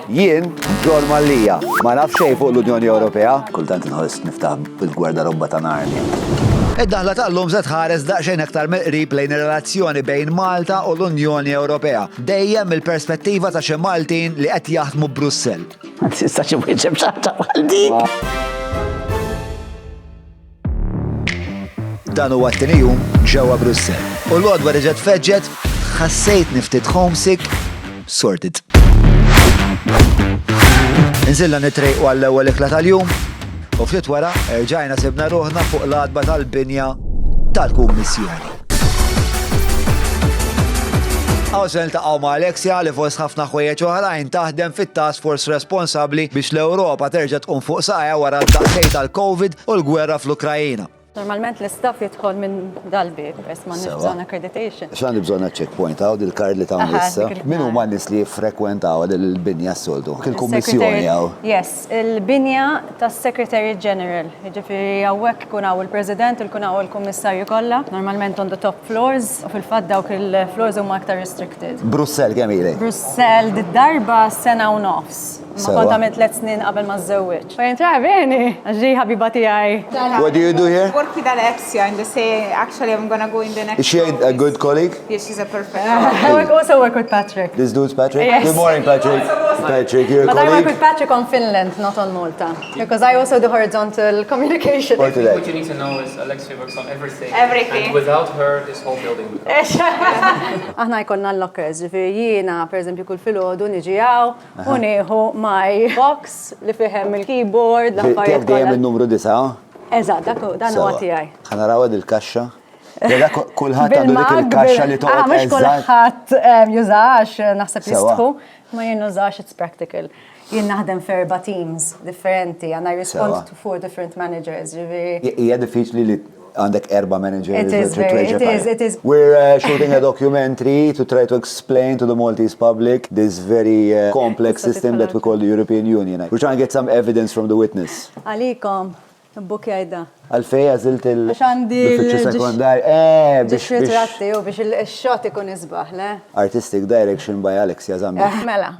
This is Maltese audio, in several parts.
Jien, Jon Mallia, ma nafx xejn fuq l-Unjoni Ewropea. Kultant inħoss niftaħ bil-gwerra robba ta' narni. Id-daħla tal-lum se tħares daqsxejn aktar mill-qrib lejn ir-relazzjoni bejn Malta u l-Unjoni Ewropea. Dejjem mill-perspettiva ta' xi Maltin li qed jaħdmu Brussell. Ma tistax imwieġeb xaħġa bħal dik. Dan huwa t-tieni jum ġewwa Brussell. U l-għodwa li ġed feġġet, ħassejt niftit homesick, sorted. Inżilla nitrejqu għall-ewwel ikla tal-jum u ftit wara rġajna sibna ruħna fuq l-għadba tal-binja tal-Kummissjoni. Għaw se niltaqgħu ma' Alexia li fost ħafna ħwejjeġ oħrajn taħdem fit-task force responsabbli biex l-Ewropa terġa' tqum fuq saqajja wara d-daqsej tal-Covid u l-gwerra fl-Ukraina. Normalment l-istaff jidħol minn dal-bib, bes ma nifżon accreditation. X'għandi bżonna checkpoint għaw dil-kard li ta' issa. Min huma n-nies li jiffrekwentaw dil-binja s-soltu? Il-Kummissjoni għaw? Yes, il-binja tas-Secretary General. Ġifieri hawnhekk ikun hawn il-President, ikun hawn il-Kummissarju kollha, normalment on the top floors, u fil-fatt dawk il-floors huma aktar restricted. Brussell kemm ilek? Brussell darba sena u nofs. Ma kont għamilt 3 snin qabel ma żewweġ. Fejn trabeni, għaxġi ħabiba tiegħi. What do you do here? Work with Alexia and they say, actually, I'm going to go in the next. Is she a good colleague? Yes, she's a perfect. I also work with Patrick. This dude's Patrick? Yes. Good morning, Patrick. Patrick, you're a But colleague? I work with Patrick on Finland, not on Malta. Because I also do horizontal communication. What today? What you need to know is Alexia works on everything. Everything. And without her, this whole building would come. Aħna jkollna l-lockers, ġifieri jiena pereżempju kull filgħodu niġi hawn u nieħu my box li fihem il-keyboard, l-affarijiet Tiegħek dejjem il-numru 9? Eżatt, dan huwa tiegħi. Ħanaraw il-kaxxa. Kulħadd għandu dik il-kaxxa li toqgħod mhux kulħadd jużax naħseb jistħu, ma jien nużax it's practical. Jien naħdem f'4 teams differenti and I respond to 4 different managers. Hija diffiċli li għandek 4 managers. It is. We're shooting a documentary to try to explain to the Maltese public this very complex system that we call the European Union. We're trying to get some evidence from the witness. Għalikom, buk jajda. Għalfej għazilt Għandi l-uffiċċju sekondari. Biex ritratti u biex il-xot ikun isbaħ, le? Artistic direction by Alexia Zambi. Mela.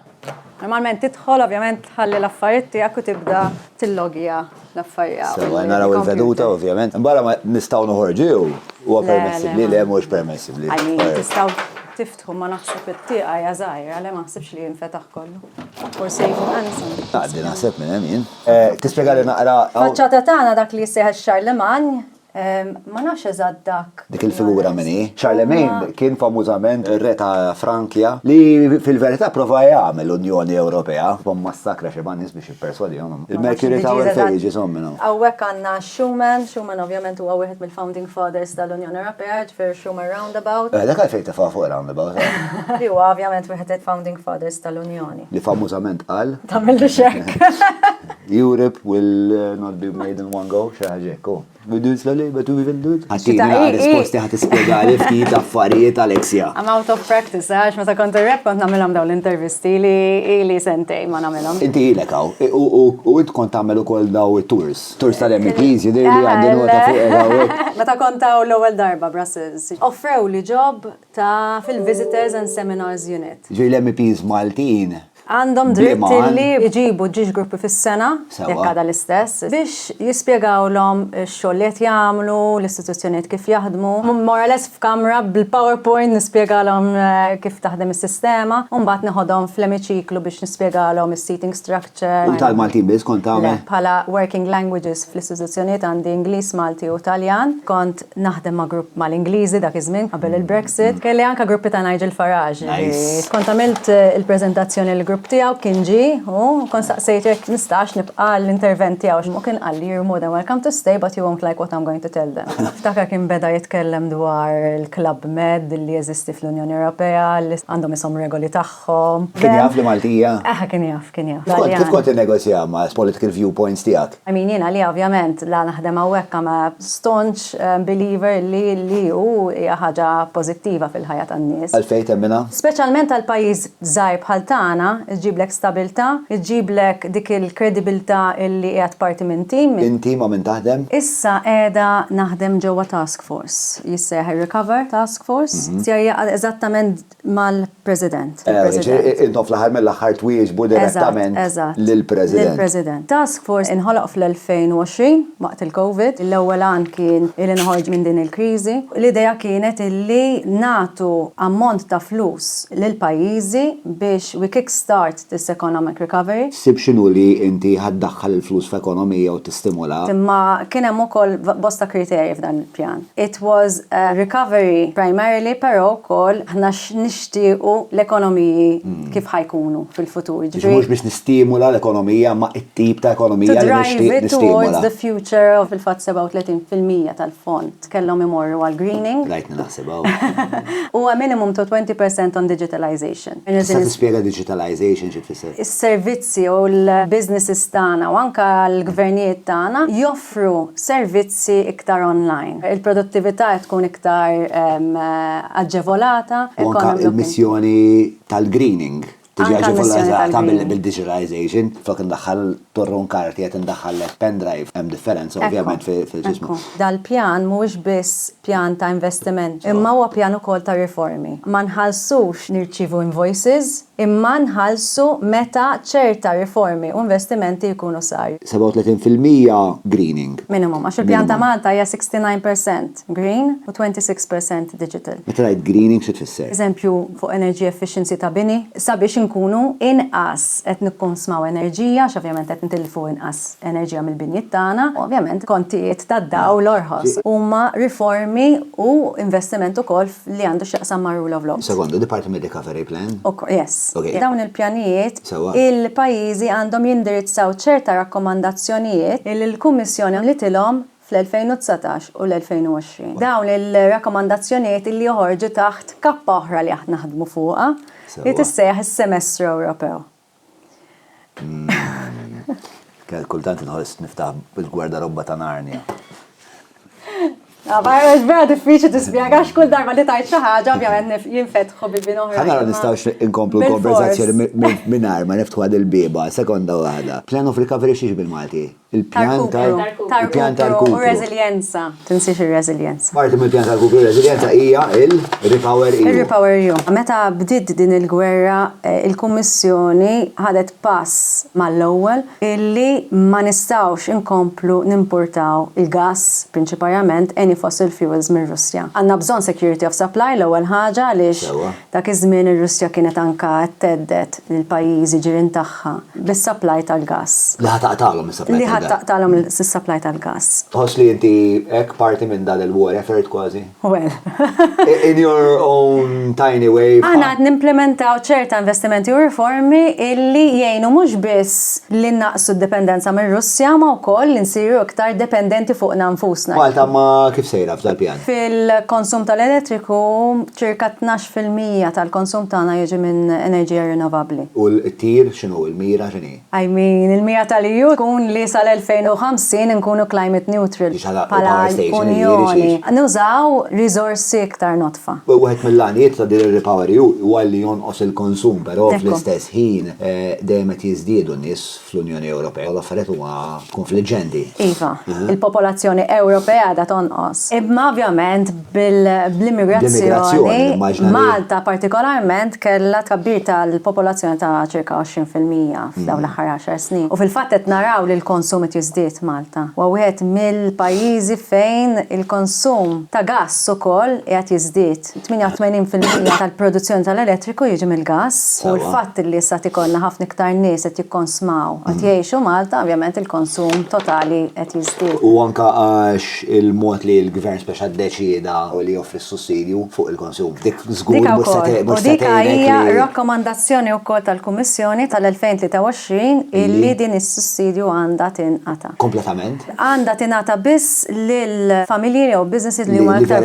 Normalment tidħol, ovvjament tħalli l-affarijiet tiegħek u tibda tillogja l-affarijiet. Sewa, naraw il-veduta, ovvjament. Mbara ma nistgħu noħorġu huwa permessibli li hemm mhux permessibli. Tistgħu tiftħu ma naħseb it-tieqa hija żgħira, għalli ma naħsibx li jinfetaħ kollu. Forsi jkun ansan. Għaddi naħseb minn hemm jien. Tispjegali naqra. Faċċata tagħna dak li jsejħ Charlemagne. Ma nafx eżatt dak. Dik il-figura minni. Charlemagne kien famużament ir-re ta' Frankja li fil-verità prova jagħmel l-Unjoni Ewropea b'hom massakra xi nies biex jipperswadihom. Il-Mercury Tower fejn jiġi minnu. Hawnhekk għandna Schumann ovvjament huwa wieħed mill-founding fathers tal-Unjoni Ewropea, ġifier Schumann Roundabout. Dak għalfejn tefgħu fuq Roundabout. Li huwa ovvjament wieħed founding fathers tal-Unjoni. Li famużament qal. Tagħmel xek. Europe will not be made in one go, xi ħaġa hekk. We do it slowly, but we will do it. Ħattini naqra risposti ħadd ispjegali ftit affarijiet Alexia. I'm out of practice, għax meta kont ir-rep kont nagħmilhom dawn l-intervisti li sentejn ma nagħmilhom. Inti ilek hawn u int kont tagħmel ukoll daw it-tours. Tours tal-MPs jidher li għandi nota fuq hawnhekk. Meta kont hawn l-ewwel darba Brussels. Offrew li job ta' fil-Visitors and Seminars Unit. Ġej l-MPs Maltin. Għandhom dritt li jġibu ġiġ gruppi fis-sena, jekk għadha l-istess, biex jispjegawlhom x-xogħol li qed jagħmlu, l-istituzzjonijiet kif jaħdmu. More or less f'kamra bil-PowerPoint nispjegalhom kif taħdem is-sistema, u mbagħad nieħodhom fl-emiċiklu biex nispjegalhom is-seating structure. U tal-Maltin biss kont tagħmel? Bħala working languages fl-istituzzjonijiet għandi Ingliż, Malti u Taljan. Kont naħdem ma' grupp mal-Ingliżi dak iż-żmien qabel il-Brexit. Kelli anke gruppi ta' Nigel Farage. Kont għamilt il-preżentazzjoni l tiegħu kien ġi u kon staqsejtek nistax nibqa' l-intervent tiegħu x'mu kien qalli you're more than welcome to stay but you won't like what I'm going to tell them. Ftakar kien beda jitkellem dwar il-Club Med li jeżisti fl-Unjoni Ewropea li għandhom ishom regoli tagħhom. Kien jaf li Maltija? Kien jaf. Kif kont innegozja ma' political viewpoints tiegħek? I mean jiena li ovvjament la naħdem hawnhekk ma' staunch believer li hu hija ħaġa pożittiva fil-ħajja tan-nies. Għalfejn temmina? Speċjalment għal pajjiż żgħir bħal tagħna iġiblek stabilta, iġiblek dik il-kredibilta illi qiegħed parti minn tim. Inti ma minn taħdem? Issa qiegħda naħdem ġewwa Task Force. Jisseħ Recover Task Force. Sjajja eżattament mal-President. Intom fl-aħħar mill-aħħar twieġbu direttament lill-President. Lill-President. Task Force inħoloq fl-2020 waqt il-COVID. L-ewwel għan kien illi nħorġ minn din il-kriżi. L-idea kienet illi nagħtu ammont ta' flus lil pajjiżi biex we kickstart this economic recovery. Sib x'inhu li inti ħaddaħħal il-flus f'ekonomija u tistimula? Imma kien hemm ukoll bosta kriterji f'dan il-pjan. It was a recovery primarily, però wkoll aħna nixtiequ l-ekonomiji kif ħajkunu fil-futur. Mhux biex nistimula l-ekonomija ma it-tip ta' ekonomija li nixtieq nistimula. Towards the future of il-fatt 37% tal-fond kellhom imorru għal greening. Rajtni naħsibha. U a minimum to 20% on digitalization. Tista' tispjega digitalization xi tfisser? Is-servizzi u l-businesses tagħna u anke l-gvernijiet tagħna joffru servizzi iktar online. Il-produttività tkun iktar aġġevolata. U anke il-missjoni tal-greening. Tiġi aġġevolata bil-digitalization, flok indaħħal torron karti qed indaħħal pendrive hemm differenza ovvjament fil-ġismu. Dal-pjan mhuwiex biss pjan ta' investiment, imma huwa pjan ukoll ta' riformi. Ma nħallsux nirċievu invoices, imma nħallsu meta ċerta riformi u investimenti jkunu sar. 37% greening. Minimum, għax il-pjan ta' Malta hija 69% green u 26% digital. Meta ngħid greening xi tfisser? Eżempju fuq energy efficiency ta' bini, sabiex nkunu inqas qed nikkonsmaw enerġija, x'ovvjament qed nitilfu inqas enerġija mill-binjiet tagħna, u ovvjament kontijiet tad-dawl l-orħos. Huma riformi u investiment ukoll li għandu x'jaqsam ma' rule of law. Secondu, Department Recovery Plan? Yes. Dawn il-pjanijiet, il-pajjiżi għandhom jindirizzaw ċerta rakkomandazzjonijiet li l-Kummissjoni għamlitilhom fl-2019 u l-2020. Dawn il-rakkomandazzjonijiet li joħorġu taħt kappa oħra li aħna naħdmu fuqha li tissejjaħ is-semestru Ewropew. Kultant inħoss niftaħ bil-gwerra robba ta' Narnia. Għabarra vera diffiċi tispjega x'kull darba li tajt xi ħaġa ovvjament jinfetħu bibien oħra. Ħana nistgħux inkomplu konverzazzjoni mingħajr ma niftħu għad il-biba, sekonda waħda. Plan of recovery xiex bil-Malti? Il-pjan tal-kupru u reżiljenza. Tinsiex ir-reżiljenza. Parti mill-pjan tal-kupru u reżiljenza hija il-Repower EU. Il-Repower EU. Meta bdiet din il-gwerra, il-Kummissjoni ħadet pass mal-ewwel illi ma nistgħux inkomplu nimportaw il-gass prinċipalment any fossil fuels mir-Russja. Għandna bżonn security of supply l-ewwel ħaġa għaliex dak iż-żmien ir-Russja kienet anke teddet lill-pajjiżi ġirien tagħha bis-supply tal-gass. Li ħataqtalhom is-supply taqtalhom is-supply tal-gass. Tħoss li inti hekk parti minn dan il-war effort kważi? Well. In your own tiny way. Aħna qed nimplementaw ċerta investimenti u riformi illi jgħinu mhux biss li naqsu d-dipendenza mir-Russja ma wkoll li nsiru iktar dependenti fuqna nfusna. Malta ma kif sejra f'dal-pjan? Fil-konsum tal-elettriku ċirka 12% tal-konsum tagħna jiġi minn enerġija rinnovabbli. U l-tir x'inhu l-mira x'inhi? I mean, il-mira tal-EU tkun li sal-2050 nkunu climate neutral bħala Unjoni. Nużaw risorsi iktar notfa. Wieħed mill-għanijiet ta' din ir-Repower EU huwa li jonqos il-konsum, però fl-istess ħin dejjem qed jiżdiedu n-nies fl-Unjoni Ewropea. L-affarijiet huma konfliġġenti. Iva, il-popolazzjoni Ewropea da tonqos. Imma ovvjament bl-immigrazzjoni Malta partikolarment kellha tkabbir tal-popolazzjoni ta' ċirka 20% f'dawn l-aħħar 10 snin. U fil-fatt qed naraw li l-konsum qed jiżdied Malta. Wa wieħed mill-pajjiżi fejn il-konsum ta' gass ukoll qed jiżdied. 88% tal-produzzjoni tal-elettriku jiġi mill-gass u l-fatt li issa ikollna ħafna iktar nies qed jikkonsmaw qed jgħixu Malta, ovvjament il-konsum totali qed jiżdied. U anke għax il-mod li l-gvern speċa ddeċieda u li joffri s-sussidju fuq il-konsum. Dik żgur mhux se dik hija rakkomandazzjoni wkoll tal-Kummissjoni tal-2023 illi din is-sussidju għandha tinqata. Kompletament? Għandha tingħata biss lill-familji u businesses li huma aktar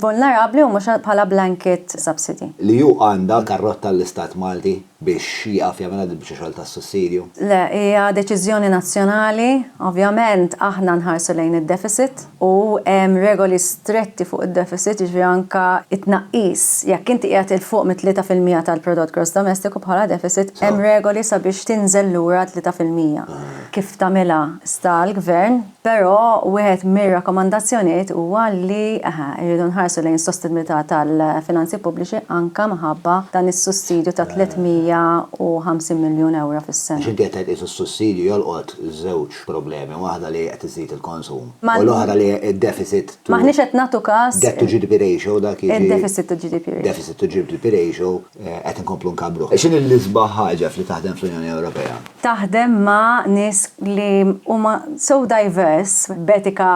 vulnerabbli u mhux bħala blanket subsidy. Li ju għandha karrotta l-Istat Malti biex jaqaf jagħmel din biex xogħol tas-sussidju? Le, hija deċiżjoni nazzjonali, ovvjament aħna nħarsu lejn id-deficit u hemm regoli stretti fuq id-deficit, jiġri anka it-tnaqqis. Jekk inti qiegħed il fuq mit-3% tal-prodott gross domestiku bħala deficit, hemm regoli sabiex tinżel lura 3%. Kif tagħmilha sta l-gvern, però wieħed mir-rakkomandazzjonijiet huwa li irridu nħarsu lejn sostenibilità tal-finanzi pubbliċi anka minħabba dan is-sussidju ta' 350 miljun euro fis-sena. X'inti qed tgħid is-sussidju jolqot żewġ problemi, waħda li qed iżid il-konsum u l-oħra li id-deficit. Maħniex qed nagħtu każ debt to GDP ratio dak jiġi. Id-deficit to GDP ratio. Deficit to GDP ratio qed inkomplu nkabru. X'inhi l-isbaħ ħaġa li taħdem fl-Unjoni Ewropea? Taħdem ma' nies li huma so diverse, betika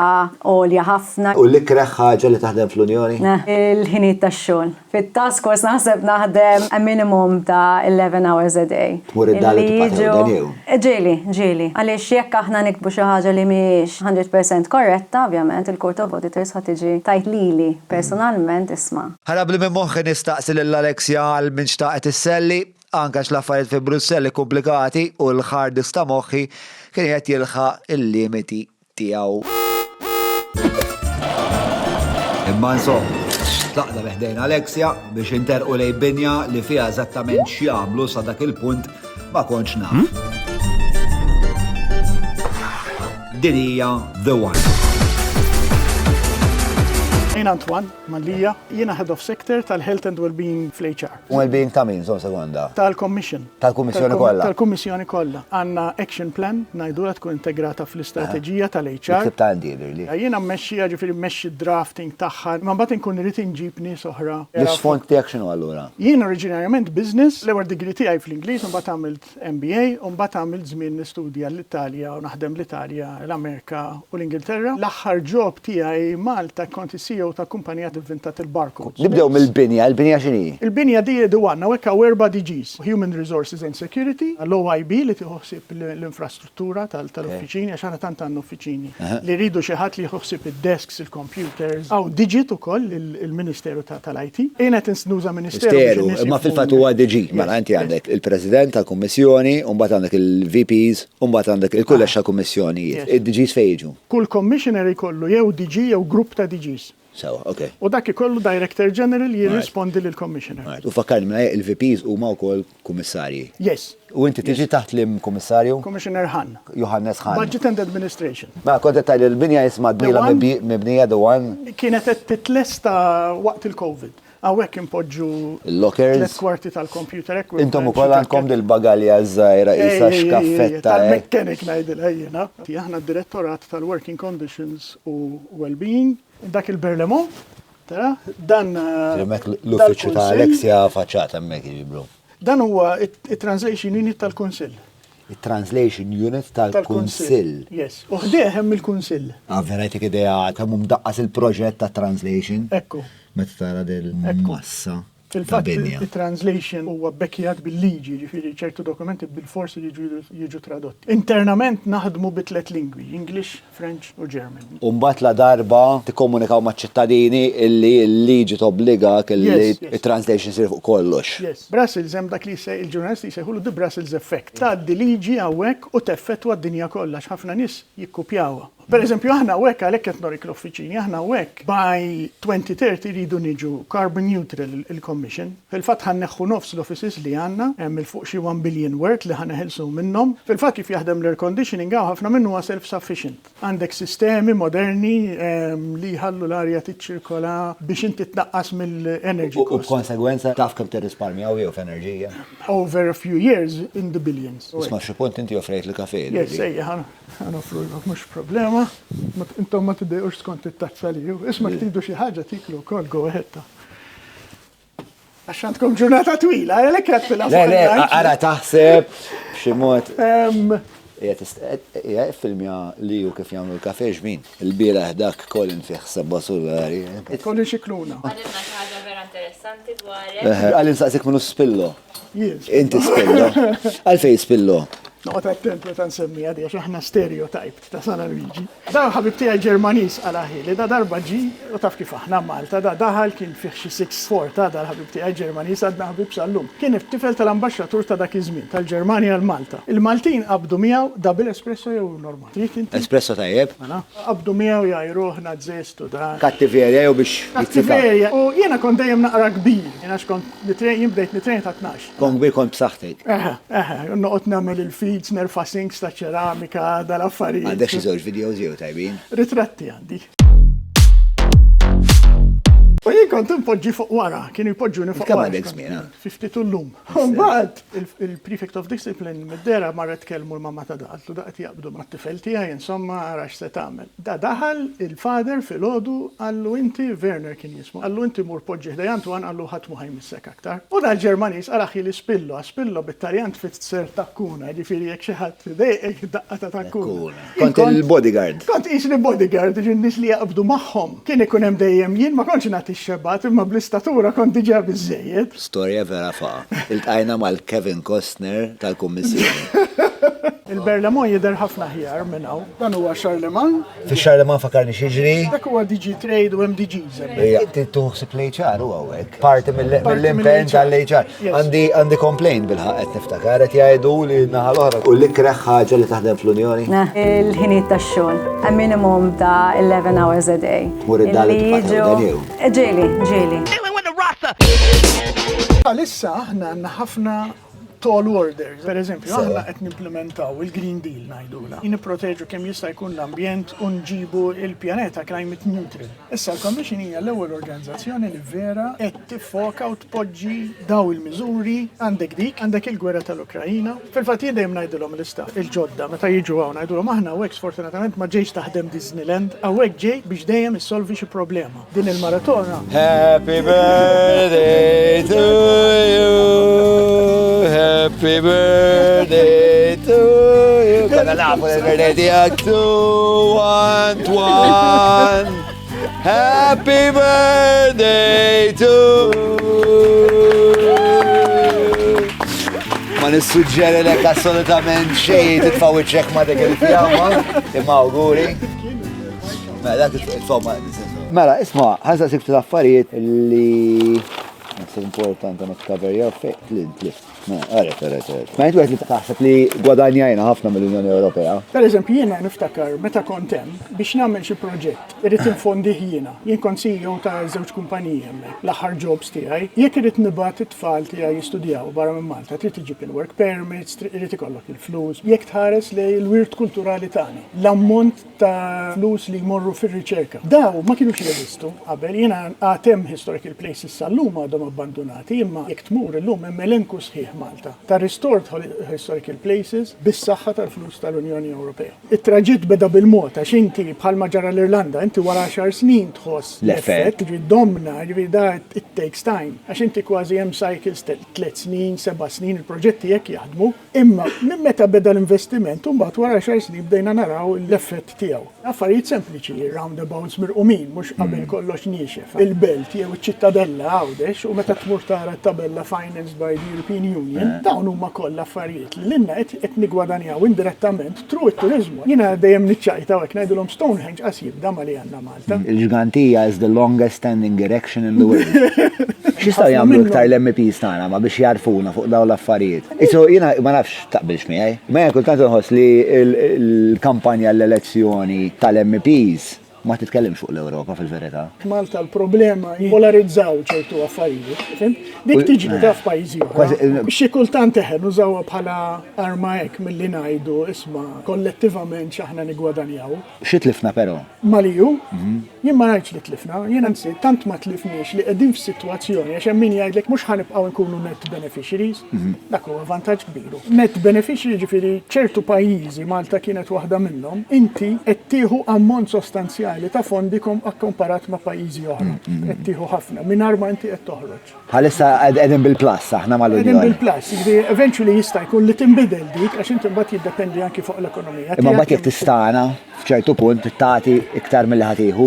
għolja ħafna. U l-ikreħ ħaġa li taħdem fl-Unjoni? Il-ħinijiet tax-xogħol. Fit-task force naħseb naħdem a minimum ta' 11 hours a day. Tmur id-dar li tibqgħu dan jew? Ġieli. Għaliex jekk aħna nikbu xi ħaġa li mhix 100% korretta, ovvjament il-Court of Auditors ħadd tiġi tajt lili personalment isma'. Ħarabli minn moħħi nistaqsi lill-Alexia għal min xtaqet isselli, anke l-affarijiet fi Brussell komplikati u l-ħardis ta' moħħi kien qed jilħaq il-limiti tiegħu. Imma insomma, tlaqna beħdejn Alexia biex interqu lej binja li fiha eżattament x'jagħmlu sa dak il-punt ma kontx naf. Din hija The One. Jien Antoine Mallia, jiena Head of Sector tal-Health and Wellbeing fl-HR. Wellbeing ta' min, sekonda? Tal-Commission. Tal-Kummissjoni kollha? Tal-Kummissjoni kollha. Għandna action plan ngħidula tkun integrata fl-istrateġija tal-HR. Tip ta' dealer. Jiena mmexxija ġifieri mmexxi drafting tagħha, ma mbagħad inkun irid inġib nies oħra. L-isfond tiegħek x'inhu allura? Jien oriġinarjament business, l-ewwel degree tiegħi fl-Ingliż, u mbagħad għamilt MBA, u mbagħad għamilt żmien nistudja l-Italja u naħdem l-Italja, l-Amerika u l-Ingilterra. L-aħħar job tiegħi Malta kont CEO ta' kumpanija inventat il-barcodes. Nibdew mill-binja, il-binja x'inhi? Il-binja di The One, hawnhekk hawn erba' DGs, Human Resources and Security, l-OIB li tieħossib l-infrastruttura tal-uffiċini, għax aħna tant għandna uffiċini. Li rridu xi ħadd li jħossib id-desks, il-computers, aw digit ukoll il-Ministeru tal-IT. Jiena qed nuża Ministeru. Imma fil-fatt huwa DG, mela inti għandek il-President tal-Kummissjoni, u mbagħad għandek il-VPs, u mbagħad għandek il-kullex tal-Kummissjonijiet. Id-DGs fejn jiġu? Kull commissioner ikollu jew DG jew grupp ta' DGs. Okay. U dak ikollu Director General jirrispondi lill-Commissioner. U fakkarni minna il-VPs huma wkoll kummissarji. Yes. U inti tiġi taħt l-kummissarju? Commissioner Han. Johannes Han. Budget and Administration. Ma kontet tajli l-binja jisma d-bila mibnija The One? Kienet qed titlesta waqt il-COVID. Għawek impoġġu l-lockers. l-kwarti tal-computer equipment. Intom ukoll għandkom dil-bagalja żgħira isa xkaffetta. Tal-mechanic ngħidilha jiena. Aħna d-direttorat tal-Working Conditions u Wellbeing. Dak il-Berlemont, tara, dan. L-uffiċċju ta' Alexia faċċat hemmhekk jiġibru. Dan huwa it-Translation Unit tal-Kunsill. Il-Translation Unit tal-Kunsill. Yes, u ħdieħ hemm il-Kunsill. Verajtik idea kemm mdaqqas il-proġett ta' translation. Ekku. Meta tara del-massa. Fil-fatt il-translation huwa bekkjat bil-liġi, ġifieri ċertu dokumenti bil-forsi jiġu tradotti. Internament naħdmu bi 3 lingwi, English, French u German. U mbagħad la darba tikkomunikaw maċ-ċittadini illi l-liġi tobbligak illi it-translation sir fuq kollox. Yes. Brussels hemm dak li il-ġurnalisti jsejħulu the Brussels effect. Tgħaddi liġi hawnhekk u teffettwa d-dinja kollha ħafna nies jikkupjawha. Per eżempju, aħna hawnhekk għalhekk qed norik l-uffiċini, aħna hawnhekk by 2030 ridu niġu carbon neutral il-Commission. Fil-fatt ħanneħħu nofs l-offices li għandna, hemm il fuq xi 1 billion worth li ħaneħilsu minnhom. Fil-fatt kif jaħdem l-air conditioning hawn ħafna minnu huwa self-sufficient. Għandek sistemi moderni li jħallu l-arja tiċċirkola biex inti tnaqqas mill-energy cost. U b'konsegwenza taf kemm tirrisparmjaw jew f'enerġija? Over a few years in the billions. Isma' xi punt inti offrejt il-kafè. Yes, ħanoffru mhux problema. Intom ma tiddejqux skont it-tazza li ju. Isma tridu xi ħaġa tiklu wkoll go ahead. Għax għandkom ġurnata twila, għalhekk qed fil-affarijiet. Le, ara taħseb b'xi mod. Hija filmja li ju kif jagħmlu l-kafè x'min. Il-bieraħ dak Colin fih sebba sulari. Colin xikluna. Għadilna ħaġa vera interessanti dwarek. Għalli nsaqsik minnu spillo. Yes. Inti spillo. Għalfej spillo. Noqgħod attent meta nsemmija di għax aħna stereotyped ta' San Luigi. Da ħabib tiegħi Ġermaniż għalaħili, da darba ġi u taf kif aħna Malta, da daħal kien fih xi 6-4 ta' dal-ħabib tiegħi Ġermaniż għadna ħabib sal-lum. Kien tifel tal-ambaxxatur ta' dak iż-żmien tal-Ġermanja għal Malta. Il-Maltin qabdu miegħu double espresso jew normal. Espresso tajjeb? Qabdu miegħu jgħajruh nadżestu da. Kattiverja jew biex Kattiverja. U jiena kont dejjem naqra kbir, jiena xkont bdejt nitrejn ta' 12. Kon kbir kont b'saħħtek. Noqgħod nagħmel il-feeds nerfa' sinks ta' ċeramika dal-affarijiet. Għandek xi żewġ videos jew tajbin? Ritratti għandi. U jien kont impoġġi fuq wara, kienu jpoġġuni fuq Kemm wara. għandek żmien, 52 llum. Mbagħad il-prefect of discipline mid-dera marret tkellmu l-mamma ta' daqtlu daqt jaqbdu mat-tifel tiegħi insomma ara x'se tagħmel. Da daħal il-father filgħodu għallu inti Werner kien jismu. Għallu inti mur poġġi ħdej Antoine għallu ħadd mu ħajmissek aktar. U dal-Ġermaniż araħi li spillo bit-Taljan tfisser takkuna, jiġifieri jekk xi ħadd dejqek daqqa ta' takkuna. Kont il-bodyguard. Kont isni bodyguard ġin-nies li jaqbdu magħhom. Kien ikun hemm dejjem jien ma kontx nagħti x-xebbat imma bl-istatura kont diġà biżejjed. Storja vera fa' iltqajna mal-Kevin Costner tal-Kummissjoni. Il-Berlamon jidher ħafna ħjar minn hawn. Dan huwa Charlemagne. Fix-Charlemagne fakarni xiġri. Dak huwa DG Trade u MDGs. Inti tuħsib l-HR u għawek. Parti mill-impen tal-HR. Għandi complaint bil-ħaq qed niftakar qed jgħidu li naħa l-oħra. U l-ikreħ ħaġa li taħdem fl-Unjoni. Il-ħinijiet tax-xogħol. A minimum ta' 11 hours a day. Mur id-dal il-patru. Ġieli. Għalissa aħna għandna ħafna tall orders. Per eżempju, aħna qed nimplementaw il-Green Deal ngħidula. Nipproteġu kemm jista' jkun l-ambjent u nġibu il-pjaneta climate neutral. Issa l-Commission hija l-ewwel organizzazzjoni li vera qed tiffoka u tpoġġi daw il-miżuri għandek dik, għandek il-gwerra tal-Ukraina. Fil-fatt jien dejjem ngħidulhom l-istaff il-ġodda meta jiġu hawn ngħidulhom aħna hawnhekk sfortunatament ma ġejx taħdem Disneyland, hawnhekk ġej biex dejjem issolvi xi problema. Din il-maratona. Happy birthday to you. Happy birthday to you. Kana nafu l-birthday tijak to Antoine. Happy birthday to ma nissuġġeri lek assolutament xej titfaw iċċek ma dik il-fjamma. Imma auguri. Mela dak il-fomma. Mela, isma' ħazza sibt l-affarijiet li importanti nikkaver jew fejn tlift. Ma jintu għet li taħseb li gwadanjajna ħafna mill-Unjoni Ewropea. Per eżempju, jiena niftakar meta kont hemm biex nagħmel xi proġett, irid infondih jiena. Jien kont CEO ta' żewġ kumpaniji hemmhekk. L-aħħar jobs tiegħi, jekk irid nibgħat it-tfal tiegħi jistudjaw barra minn Malta, trid iġib il-work permits, irid ikollok il-flus. Jekk tħares li l-wirt kulturali tagħna, l-ammont ta' flus li jmorru fir-riċerka. Daw ma kinux jeżistu qabel, jiena għatem historical places sal-lum għadhom abbandonati, imma jekk tmur illum hemm elenku sħiħ Malta ta' restored historical places bis-saħħa tal-flus tal-Unjoni Ewropea. It-traġitt beda bil-mod għax inti bħalma ġara l-Irlanda, inti wara 10 snin tħoss l-effett, domna, da it takes time. Għax inti kważi hemm cycles 3 snin, 7 snin il-proġetti jekk jaħdmu, imma minn meta beda l-investiment u mbagħad wara 10 snin bdejna naraw l-effett tiegħu. Affarijiet sempliċi, roundabouts mirqumin, mhux qabel kollox niexef. Il-belt jew iċ-ċittadella għawdex u meta tmur tara t-tabella financed by the European Union, dawn huma kollha affarijiet li lilna qed nigwadanjaw indirettament tru it-turiżmu. Jiena dejjem niċċajta hekk ngħidulhom Stonehenge qas jibda ma li għandna Malta. Il-ġgantija is the longest standing erection in the world. X'jistgħu jagħmlu iktar l-MPs tagħna ma biex jarfuna fuq dawn l-affarijiet. Isu jiena ma nafx taqbilx miegħi. Ma jien kultant inħoss li l-kampanja l-elezzjoni tal-MPs ma titkellimx fuq l-Ewropa fil-verità. Malta l-problema jipolarizzaw ċertu affarijiet. Dik tiġi ta' f'pajjiżi oħra. Xi kultant eħen użawha bħala arma hekk milli ngħidu isma' kollettivament x'aħna nigwadanjaw. Xi tlifna però? Maliju, jien ma ngħidx li tlifna, jien anzi tant ma tlifniex li qegħdin f'sitwazzjoni għax hemm min jgħidlek mhux ħanibqgħu nkunu net beneficiaries. Dak huwa vantaġġ kbir. Net beneficiary ġifieri ċertu pajjiżi Malta kienet waħda minnhom, inti qed tieħu ammont sostanzjali ta' fondikom akkomparat ma' pajjiżi oħra. Qed tieħu ħafna mingħajr ma inti qed toħroġ. Bħalissa qegħdin bil-plus aħna mal-Unjoni. Qegħdin bil-plus, jiġri eventually jista' jkun li tinbidel dik għax inti mbagħad jiddependi anke fuq l-ekonomija. Imma mbagħad jekk tistana f'ċertu punt tagħti iktar milli ħad tieħu.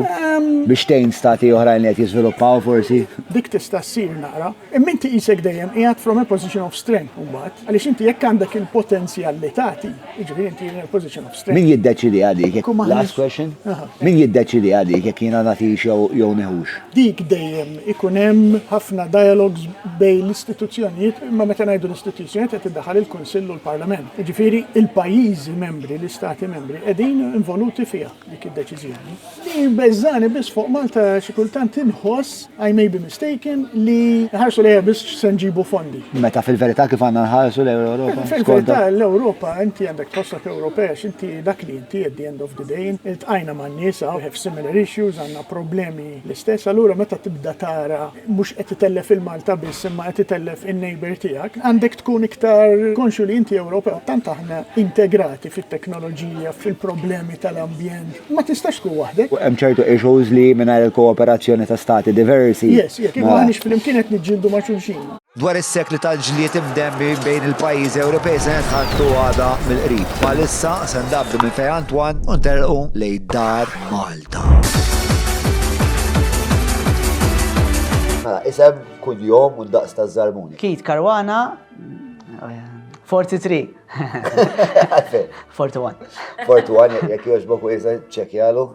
Biex tgħin stati oħrajn li qed jiżviluppaw forsi. dik tista' ssir nara, imma inti qisek dejjem qiegħed from a position of strength imbagħad, għaliex inti jekk għandek il-potenzjal li tagħti, jiġifieri inti in a position of strength. Min jiddeċidi għadik? Kumma Last ħames- question. Aha. Min jiddeċidi għadik jekk jiena nagħtix jew neħux? Dik dejjem ikun hemm ħafna dialogues bejn l-istituzzjonijiet, imma meta ngħidu l-istituzzjonijiet qed iddaħħal il-Kunsill u l-Parlament. Jiġifieri il-pajjiżi membri, l-istati membri qegħdin involuti fiha dik id-deċiżjoni. Din beżżani biss fuq Malta xi kultant inħoss, I may be mistaken, li ħarsu lejha biss se nġibu fondi. Meta fil-verità kif għandna nħarsu l-Ewropa? Fil-verità l-Ewropa inti għandek tħossok Ewropea x'inti dak li inti at the end of the day iltqajna man-nies we have similar issues, għandna problemi l-istess, allura meta tibda tara mhux qed titellef il-Malta biss imma qed titellef in-neighbor tiegħek, għandek tkun iktar konxju li inti Ewropea tant aħna integrati fit-teknoloġija, fil-problemi tal-ambjent, ma tistax tkun waħdek. Hemm ċertu issues li mingħajr il-kooperazzjoni ta' stati diversi. Yes, jekk maħniex fil-imkien qed niġġieldu ma' xulxin. Dwar is-sekli tal-ġlied imdemmi bejn il-pajjiżi Ewropej se nitħattu għada mill-qrib. Bħalissa se ndabdu minn fejn Antoine u nterqu lejn dar Malta. Isem kull jum u daqs taż-zarbun. Kit Karwana, 43. 41. 41 jekk jogħġbok u iżda ċekkjalu.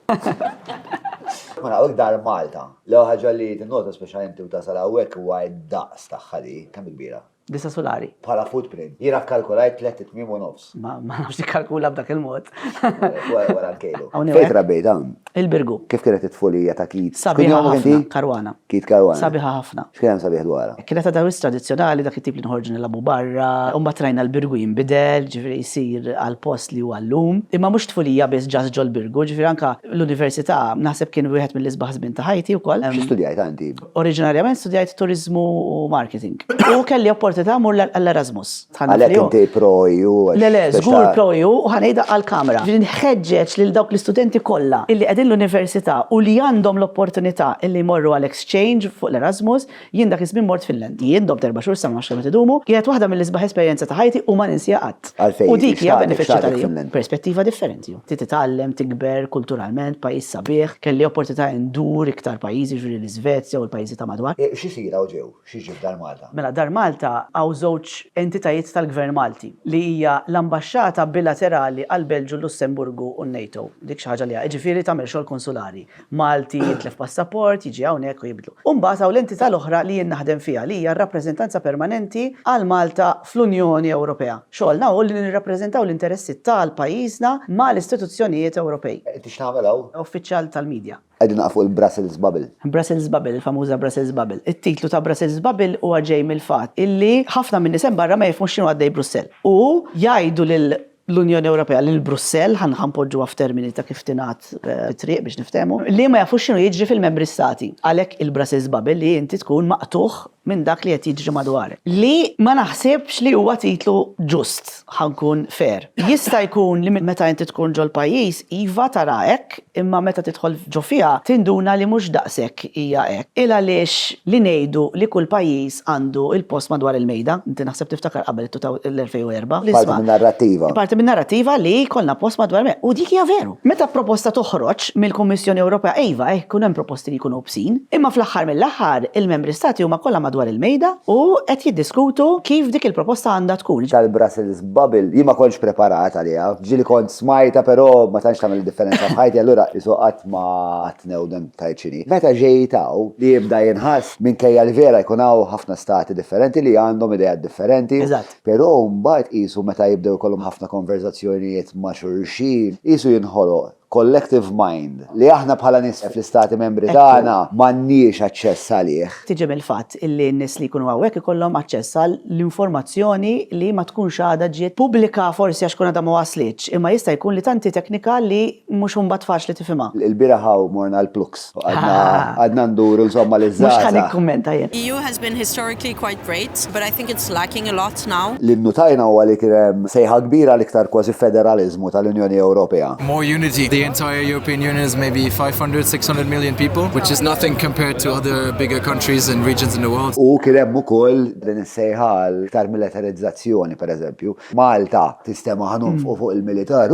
Ma naqgħu dar Malta. L-ewwel ħaġa li tinnota speċjalment u tasal hawnhekk huwa d-daqs tagħha li kemm kbira. Disa solari. Bħala footprint. Jiena kkalkulajt 3 tmiem u nofs. Ma nafx nikkalkula b'dak il-mod. Wara l-kejlu. Hawn Fejn trabbejt hawn? Il-Birgu. Kif kienet it-tfulija ta' Kit? Sabiħa ħafna, Karwana. Kit Karwana. Sabiħa ħafna. X'kien hemm sabiħ dwarha? Kienet dawis tradizzjonali dak it-tip li nħorġu nilagħbu barra, u mbagħad rajna l-Birgu jinbidel, ġifieri jsir għal post li huwa llum. Imma mhux tfulija biss ġas ġol Birgu, ġifieri anke l-università naħseb kien wieħed mill-isbaħ żmien ta' ħajti wkoll. X'istudjajt anti? Oriġinarjament studjajt turizmu u marketing. U kelli opportunità mur l-Erasmus. Għalhekk inti pro-EU. Le, żgur pro-EU u ħanejda għall-kamra. Nħeġġeġ lil dawk l-istudenti kollha illi qegħdin l-università u li għandhom l-opportunità illi jmorru għall-exchange fuq l-Erasmus, jien dak iż-żmien mort Finland. Jien dob 4 xhur sa ma xemm idumu, kienet waħda mill-isbaħ esperjenza ta' ħajti u ma ninsija qatt. U dik hija benefiċċju tal-jum. Perspettiva differenti. Titgħallem, tikber kulturalment, pajjiż sabiħ, kelli opportunità ndur iktar pajjiżi ġuri l-Iżvezja u l-pajjiżi ta' madwar. X'isir hawn ġew? X'jiġi f'Dar Malta? Mela Dar Malta hawn żewġ entitajiet tal-Gvern Malti li hija l-ambaxxata bilaterali għal Belġu, Lussemburgu u NATO. Dik xi ħaġa li ġifieri tagħmel xogħol konsulari. Malti jitlef passaport, jiġi hawnhekk u jibdlu. U mbagħad hawn l-entità l-oħra li jien naħdem fiha li hija r-rappreżentanza permanenti għal Malta fl-Unjoni Ewropea. Xogħolna hu li nirrappreżentaw l-interessi tal-pajjiżna mal-istituzzjonijiet Ewropej. Inti x'nagħmel hawn? Uffiċjal tal-medja. Qegħdin naqfu l-Brussels Bubble. Brussels Bubble, il-famuża Brussels Bubble. It-titlu ta' Brussels Bubble huwa ġej mill-fatt illi ħafna minn nies barra ma jifhmux x'inhu għaddej Brussell. U jgħidu l-Unjoni Ewropea lil Brussell ħanpoġġuha f'termini ta' kif tingħat triq biex niftehmu li ma jafux x'inhu jiġri fil-membri stati. Għalhekk il-Brussels Bubble li inti tkun maqtuħ minn dak li qed jiġri madwarek. Li ma naħsibx li huwa titlu ġust, ħankun fair. Jista' jkun li meta inti tkun ġol pajjiż iva tara hekk, imma meta tidħol ġo fiha tinduna li mhux daqshekk hija hekk. Il għaliex li ngħidu li kull pajjiż għandu il-post madwar il-mejda, inti naħseb tiftakar qabel l-2004. Parti minn narrattiva. Parti minn narrattiva li jkollna post madwar il-mejda. U dik hija veru. Meta proposta toħroġ mill-Kummissjoni Ewropea iva kun hemm proposti li jkunu bsin, imma fl-aħħar mill-aħħar il-membri stati huma kollha dwar il-mejda u qed jiddiskutu kif dik il-proposta għandha tkun. Tal-Brussels Bubble, jien ma kontx preparat għaliha. Ġieli kont smajta però ma tantx tagħmel differenza f'ħajti allura isu qatt ma tnewdem tajċini. Meta ġejtaw li jibda jinħass minkejja l-vera jkun hawn ħafna stati differenti li għandhom idejat differenti. Eżatt. Però mbagħad qisu meta jibdew ikollhom ħafna konverzazzjonijiet ma' xulxin, qisu jinħoloq collective mind li aħna bħala nies fl-istati membri tagħna m'għandniex aċċess għalih. Tiġi mill-fatt illi n-nies li jkunu hawnhekk ikollhom aċċess għal l-informazzjoni li ma tkunx għadha ġiet pubblika forsi għax kun għadha ma waslitx, imma jista' jkun li tanti teknika li mhux imbagħad faċli tifhimha. Il-bira ħaw morna l-plux. Għadna nduru insomma l-iżżaża. Mhux ħan ikkummenta jien. EU has been historically quite great, but I think it's lacking a lot now. L-innutajna huwa li kien hemm sejħa kbira l-iktar kważi federalizmu tal-Unjoni Ewropea. More unity. The entire European Union is maybe 500, 600 million people, which is nothing compared to other bigger countries and regions in the world. U kien hemm ukoll din is-sejħa iktar militarizzazzjoni, pereżempju. Malta tistema ħanunfqu fuq il-militar.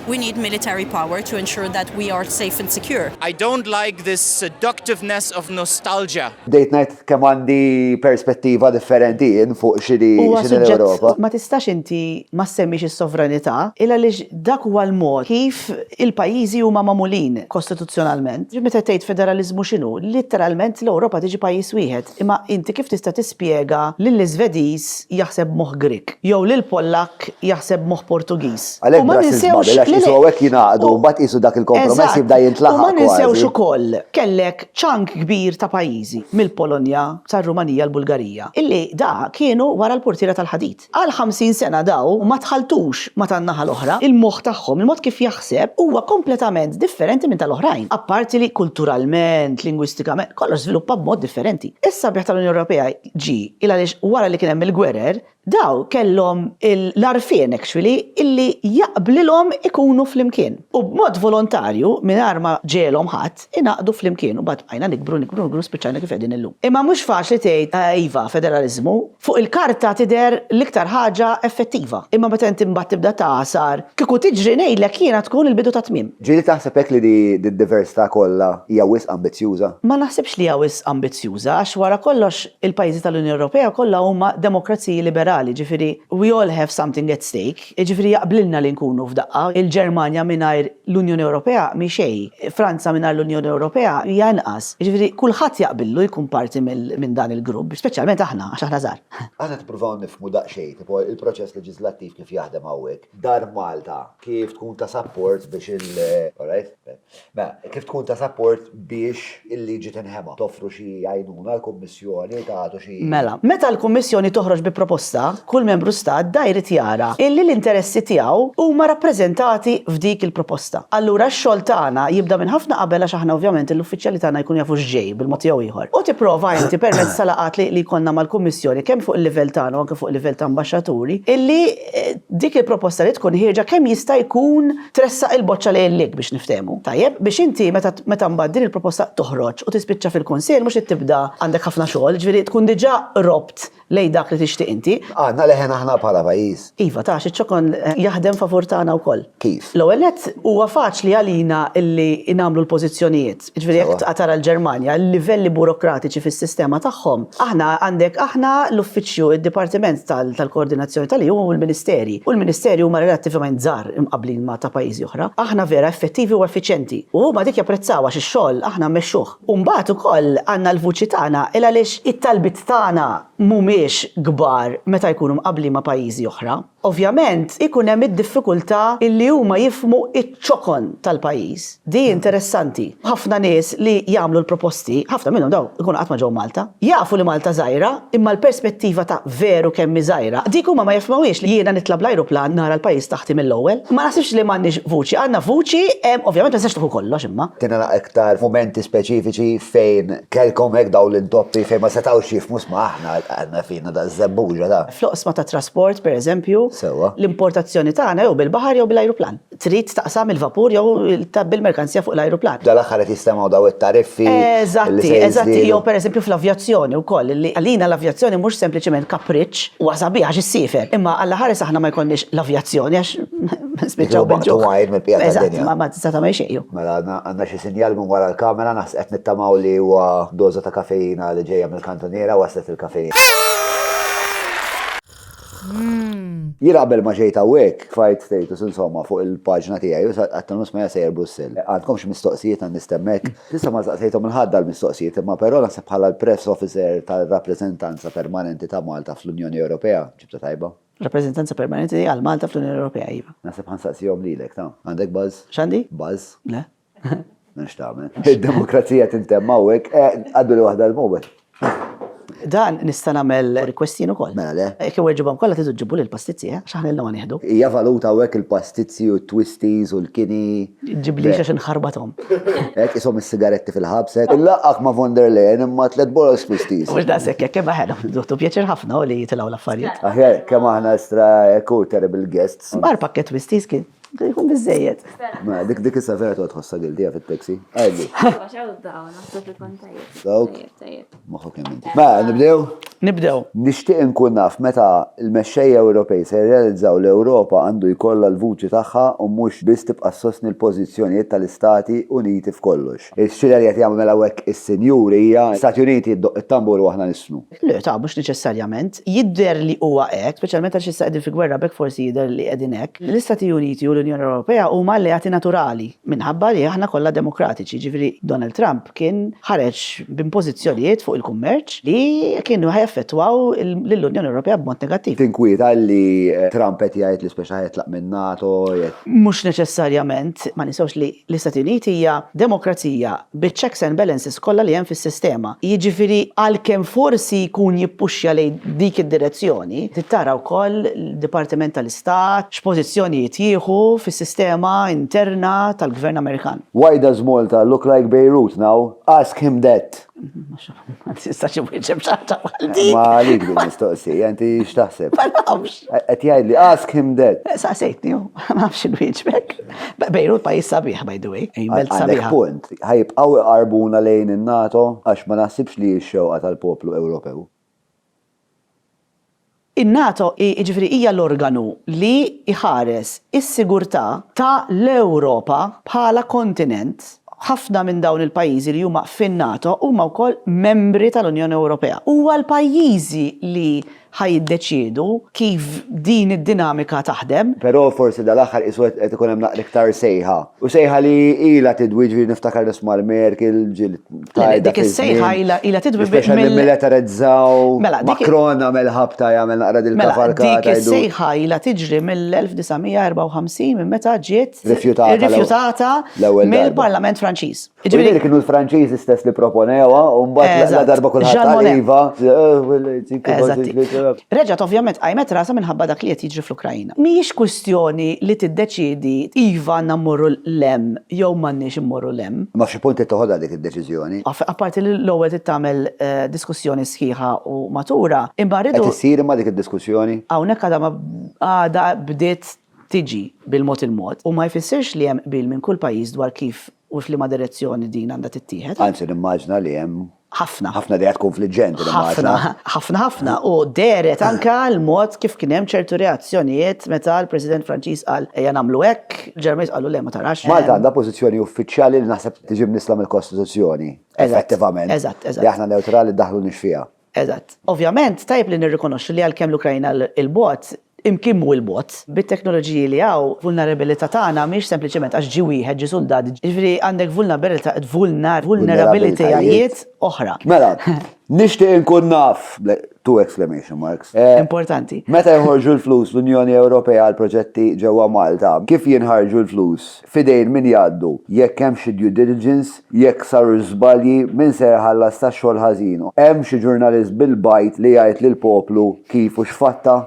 We need military power to ensure that we are safe and secure. I don't like this seductiveness of nostalgia. Dejt ngħid kemm għandi perspettiva differenti fuq xiri l-Ewropa. Ma tistax inti ma semmix is-sovranità illa li dak huwa l-mod kif il-pajjiżi huma magħmulin kostituzzjonalment. Meta tgħid federaliżmu x'inhu? Litteralment l-Ewropa tiġi pajjiż wieħed. Imma inti kif tista' tispjega lill-Iżvediż jaħseb moħħ Grik jew lill-Pollak jaħseb moħħ Portugiż. Għalhekk Brussels Babel għax isu hawnhekk jingħaqdu mbagħad qisu dak il-kompromess jibda jintlaħaq. U ma ninsewx ukoll kellek ċank kbir ta' pajjiżi mill-Polonja sar-Rumanija l-Bulgarija illi da kienu wara l-portiera tal-ħadid. Għal 50 sena daw ma tħaltux ma tan-naħa l-oħra, il-moħħ tagħhom, il-mod kif jaħseb huwa kompletament differenti minn tal-oħrajn. Apparti li kulturalment, lingwistikament, kollox żviluppa b'mod differenti. Issa bieħ tal-Unjoni Ewropea ġi il għaliex wara li kien hemm il-gwerer, daw kellhom l-arfien actually illi jaqblilhom ikunu flimkien. U b'mod volontarju mingħajr ma ġelhom ħadd inaqdu flimkien u bad bqajna nikbru spiċċajna kif qegħdin illum. Imma mhux faċli tgħid iva federaliżmu fuq il-karta tidher l-iktar ħaġa effettiva. Imma meta inti mbagħad tibda taħsar kieku tiġri ngħidlek jiena tkun il-bidu ta' tmiem. Ġieli taħseb hekk li d-diversità kollha hija wisq ambizzjuża? Ma naħsibx li hija wisq ambizzjuża għax wara kollox il-pajjiżi tal-Unjoni Ewropea kollha huma demokraziji liberali. Ġifiri, we all have something at stake. Ġifiri, jaqblilna li nkunu f'daqqa. Il-Ġermanja mingħajr l-Unjoni Ewropea mi xejn. Franza mingħajr l-Unjoni Ewropea hija inqas. Ġifiri, kulħadd jaqbillu jkun parti minn dan il-grupp, speċjalment aħna għax aħna żgħar. Aħna tippruvaw nifhmu daqsxejn, tipo il-proċess leġislattiv kif jaħdem hawnhekk. Dar Malta kif tkun ta' support biex kif tkun ta' support biex il-liġi tinħema. Toffru xi għajnuna l-Kummissjoni tagħtu xi. Mela, meta l-Kummissjoni toħroġ bi proposta, kull membru stat dajrit jara illi l-interessi tiegħu huma rappreżentati f'dik il-proposta. Allura x-xogħol tagħna jibda minn ħafna qabel għax aħna ovvjament l-uffiċjali tagħna jkun jafu x'ġej bil-mod jew ieħor. U tipprova inti permezz tal-laqat li jkollna mal-Kummissjoni kemm fuq il-livell tagħna u anke fuq il-livell ta' ambaxxaturi illi dik il-proposta li tkun ħieġa kemm jista' jkun tressaq il-boċċa lejlek biex niftehmu. Tajjeb biex inti meta mbagħad din il-proposta toħroġ u tispiċċa fil-Kunsill mhux tibda għandek ħafna xogħol, ġifieri tkun diġà robt lej dak li tixtieq inti. Għandna leħen aħna bħala pajjiż. Iva, ta' xiċċokon jaħdem favur tagħna wkoll. Kif? L-ewwel nett huwa faċli għalina illi inagħmlu l-pożizzjonijiet. Ġifieri jekk tara l-Ġermanja, l-livelli burokratiċi fis-sistema tagħhom. Aħna l-uffiċċju, id-Dipartiment tal-Koordinazzjoni tal-EU u l-Ministeri. U l-Ministeri huma relattivament żgħar imqabblin ma' ta' pajjiżi oħra. Aħna vera effettivi u effiċjenti. U huma dik japprezzawha x-xogħol aħna mmexxuh. U mbagħad ukoll għandna l-vuċi tagħna il għaliex it-talbit tagħna mhumiex kbar meta jkunu mqabbli ma' pajjiżi oħra. Ovvjament, ikun hemm id-diffikultà illi huma jifhmu iċ-ċokon tal-pajjiż. Di interessanti. Ħafna nies li jagħmlu l-proposti, ħafna minnhom daw ikunu qatt ma ġew Malta, jafu li Malta żgħira, imma l-perspettiva ta' veru kemm żgħira. Dik huma ma jifhmux li jiena nitlab l-ajruplan nara l-pajjiż taħti mill-ewwel. Ma nasibx li m'għandniex vuċi, għandna vuċi, ovvjament ma nistax tieħu kollox imma. Tina iktar momenti speċifiċi fejn kellkom hekk daw l-intoppi fejn ma setgħux jifhmu sma' aħna għandna fina da' żebbuġa ta'. Floqsma ta' trasport, pereżempju, l-importazzjoni tagħna jew bil-baħar jew bil-ajruplan. Trid taqsam il-vapur jew bil-merkanzija fuq l-ajruplan. Dal-aħħar qed jistemaw daw it-tariffi. Eżatti, jew pereżempju fl-avjazzjoni wkoll li għalina l-avjazzjoni mhux sempliċement kapriċċ u sabiħ għax issiefer. Imma alla ħares aħna ma jkollniex l-avjazzjoni għax spiċċaw bil-ġuq. Eżatt, ma tista' tagħmel xejn. Mela għandna xi sinjal minn wara l-kamera naħseb qed nittamaw li huwa doża ta' kafeina li ġejja mill-kantoniera waslet il-kafeina. Jien qabel ma ġejt hawnhekk fajt status insomma fuq il-paġna tiegħi u għatta nus ma jasejjer Brussell. Għandkomx mistoqsijiet għand nistemmek. Tista' ma saqsejthom il-ħadda l-mistoqsijiet, imma però naħseb bħala l-press officer tal-rappreżentanza permanenti ta' Malta fl-Unjoni Ewropea ġibta tajba. Rappreżentanza permanenti għal Malta fl-Unjoni Ewropea iva. Naħseb ħansaqsihom lilek ta' għandek buzz? X'għandi? Buzz? Le. Mhux tagħmel. Id-demokrazija tintemm hawnhekk, għaddu li waħda l-mowet. Dan nista' nagħmel requestin ukoll. Mela le. Jekk iweġġibhom kollha tidu ġibu lil pastizzi, x'aħna ilna ma nieħdu. Hija valuta hawnhekk il-pastizzi u t-twisties u l-kini. Ġibli għax inħarbathom. Hekk ishom is-sigaretti fil-ħabset. Illaqaq ma' von der Leyen imma tliet boros twisties. Mhux daqshekk hekk hemm aħedhom duħtu pjaċir ħafna li jitilgħu l-affarijiet. Aħjar kemm aħna stra terrible guests. Mar pakket twisties kien. Jkun biżejjed. Ma dik issa vera tħossa gildija fit-taxi. Għalli. Dawk. Moħħu kemm inti. Ma nibdew? Nibdew. Nixtieq inkun naf meta l-mexxejja Ewropej se jirrealizzaw l-Ewropa għandu jkollha l-vuċi tagħha u mhux biss tibqa' sostni l-pożizzjonijiet tal-Istati Uniti f'kollox. Ix-xira li qed jagħmel hawnhekk is-Sinjuri hija Stati Uniti jiddoq it-tambur u aħna nisnu. Le, ta' mhux neċessarjament. Jidher li huwa hekk, speċjalment għax issa qegħdin fi gwerra bekk forsi jidher li qegħdin hekk. L-Istati Uniti u l-Unjoni Ewropea huma alleati naturali minħabba li aħna kollha demokratiċi. Ġifieri Donald Trump kien ħareġ b'impożizzjonijiet fuq il-kummerċ li kienu ħajaffettwaw lill-Unjoni Ewropea b'mod negattiv. Tinkwieta li Trump qed jgħid li speċa ħetlaq minn NATO. Mhux neċessarjament, ma nisewx li l-Istati Uniti hija demokrazija bi-checks and balances kollha li hemm fis-sistema. Jiġifieri għalkemm forsi jkun jippuxxa lejn dik id-direzzjoni, tittara wkoll il-Dipartiment tal-Istat x'pożizzjonijiet jieħu fis-sistema interna tal-Gvern Amerikan. Why does Malta look like Beirut now? Ask him that. Ma tistax iwieġeb xaħta bħal Ma għalik bil-mistoqsija, inti x'taħseb? Ma nafx. Qed jgħidli ask him that. Saqsejtni, ma nafx inwieġbek. Beirut pajjiż sabiħ, by the way. Għandek punt, ħajbqgħu iqarbuna lejn in-NATO għax ma naħsibx li x-xewqa tal-poplu Ewropew. In-NATO jiġifieri hija l-organu li iħares is-sigurtà ta' l-Ewropa bħala kontinent. Ħafna minn dawn il-pajjiżi li huma fin-NATO huma wkoll membri tal-Unjoni Ewropea. Huwa l-pajjiżi li ħajiddeċiedu kif din id-dinamika taħdem. Però forsi dal-aħħar iswed qed ikun hemm naqra iktar sejħa. U sejħa li ilha tidwiġi niftakar nisma' l-Merkel ġil dik is-sejħa ilha tidwi militarizzaw. Macron għamel ħabta jagħmel naqra dil-kavalkata. Dik is-sejħa ilha tiġri mill-1954 minn meta ġiet irrifjutata mill-Parlament Franċiż. Ġifieri kienu l-Franċiżi stess li proponewha u mbagħad la darba kulħadd iva. Reġgħet ovvjament qajmet rasa minħabba dak li qed jiġri fl-Ukrajna. Mhijiex kwistjoni li tiddeċiedi iva għandna mmorru lem jew m'għandniex immorru lem. Ma f'xi punt toħodha dik id-deċiżjoni. Apparti li l-ewwel tagħmel diskussjoni sħiħa u matura, imma rridu qed issir imma dik id-diskussjoni. Hawnhekk għadha bdiet tiġi bil-mod il-mod u ma jfissirx li hemm qbil minn kull pajjiż dwar kif u f'liema direzzjoni din għandha tittieħed. Anzi nimmaġna li hemm ħafna dejat konfliġġenti ħafna u deret anka l-mod kif kien hemm ċertu reazzjonijiet meta l-President Franċiż qal ejja nagħmlu hekk, il-Ġermaniż qalu le ma tarax. Malta għandha pożizzjoni uffiċjali li naħseb tiġi mnisla mill-Kostituzzjoni. Effettivament. Eżatt. Li aħna neutrali daħlu nixfiha. Eżatt. Ovvjament tajb li nirrikonoxxu li għalkemm l-Ukrajna il-bot imkimmu il-bot. Bit-teknoloġiji li għaw, vulnerabilità tagħna mhix sempliċement għax ġi wieħed ġi soldat. Ġifieri għandek vulnerabilitajiet oħra. Mela, nixtieq inkun naf, 2 exclamation marks. Importanti. Meta jħorġu l-flus l-Unjoni Ewropea għal proġetti ġewwa Malta, kif jinħarġu l-flus? Fidejn min jgħaddu? Jekk hemm xi due diligence, jekk saru żbalji, min se jħallas tax-xogħol ħażin. Hemm xi ġurnalist bil-bajt li jgħid lill-poplu kif u x'fatta?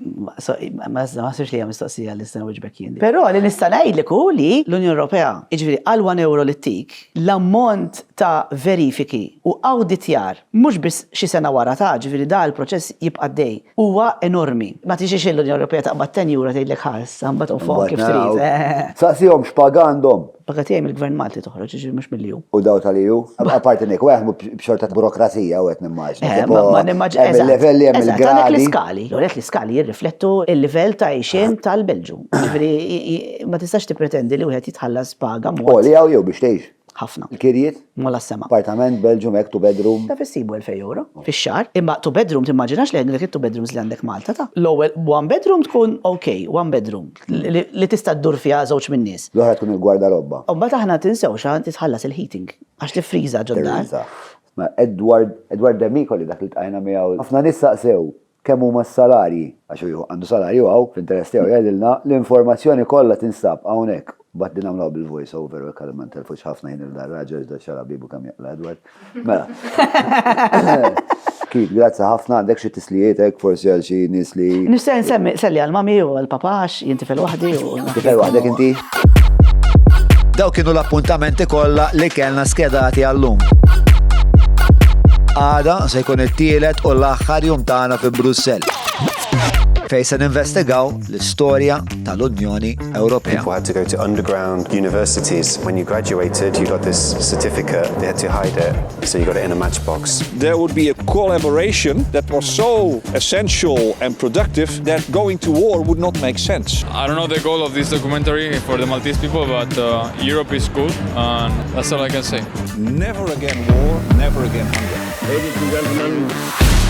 Ma sirx li hija mistoqsija li nista' nwiġbek jien. Però li nista' ngħidliku li l-Unjoni Ewropea, jiġifieri għal 1 euro li tik, l-ammont ta' verifiki u awditjar mhux biss xi sena wara ta' ġifieri da l-proċess jibqa' dej huwa enormi. Ma tiġix l-Unjoni Ewropea taqbad 10 euro tgħidlek ħares, imbagħad ofok kif trid. Saqsihom x'paga għandhom. Paga tiegħi mill-Gvern Malti toħroġ ġifieri mhux mill-EU. U daw tal-EU? Apparti nek waħed b'xorta burokrazija u qed nimmaġna. Ma nimmaġna. Il-livelli hemm il-gradi. L-iskali jirriflettu il-livell ta' għejxin tal-Belġu. Ġifieri ma tistax tippretendi li wieħed jitħallas paga mod. Li jew biex tgħix. Ħafna. Il-kirjiet? Mola s-sema. Appartament, Belġum, hekk 2 bedroom. Ta' fissibu 2,000 euro fix-xahar. Imma 2 bedroom timmaġinax li għandek 2 bedrooms li għandek Malta ta'. L-ewwel 1 bedroom tkun okay, 1 bedroom li tista' ddur fiha żewġ minn nies. L-oħra tkun il-gwardarobba. U mbagħad aħna tinsewx titħallas il-heating għax tifriża ġodda. Ma Edward Demiko li dak li tqajna miegħu. Ħafna nissaqsew kemm huma s-salarji għax għandu salarju għaw f'interess tiegħu jgħidilna l-informazzjoni kollha tinstab hawnhekk. Baddi namlaw bil-voice over u kalman telfux ħafna jien il-raġel da xara bibu kam jaqla Edward. Mela. Kif, grazzi ħafna għandek xi tislietek forsi għal xi nies li. Nista' nsemmi selli għal mami u għal papax jintifel waħdi u. Tifel waħdek inti? Daw kienu l-appuntamenti kollha li kellna skedati għallum. Għada se jkun it-tielet u l-aħħar jum tagħna fi Brussell. fejn se ninvestigaw l-istorja tal-Unjoni Ewropea. People had to go to underground universities. When you graduated, you got this certificate. They had to hide it, so you got it in a matchbox. There would be a collaboration that was so essential and productive that going to war would not make sense. I don't know the goal of this documentary for the Maltese people, but Europe is cool, and that's all I can say. Never again war, never again hunger. Ladies and gentlemen,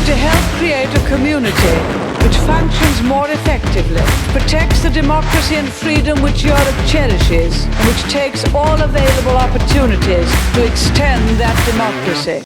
to help create a community which functions more effectively, protects the democracy and freedom which Europe cherishes, and which takes all available opportunities to extend that democracy.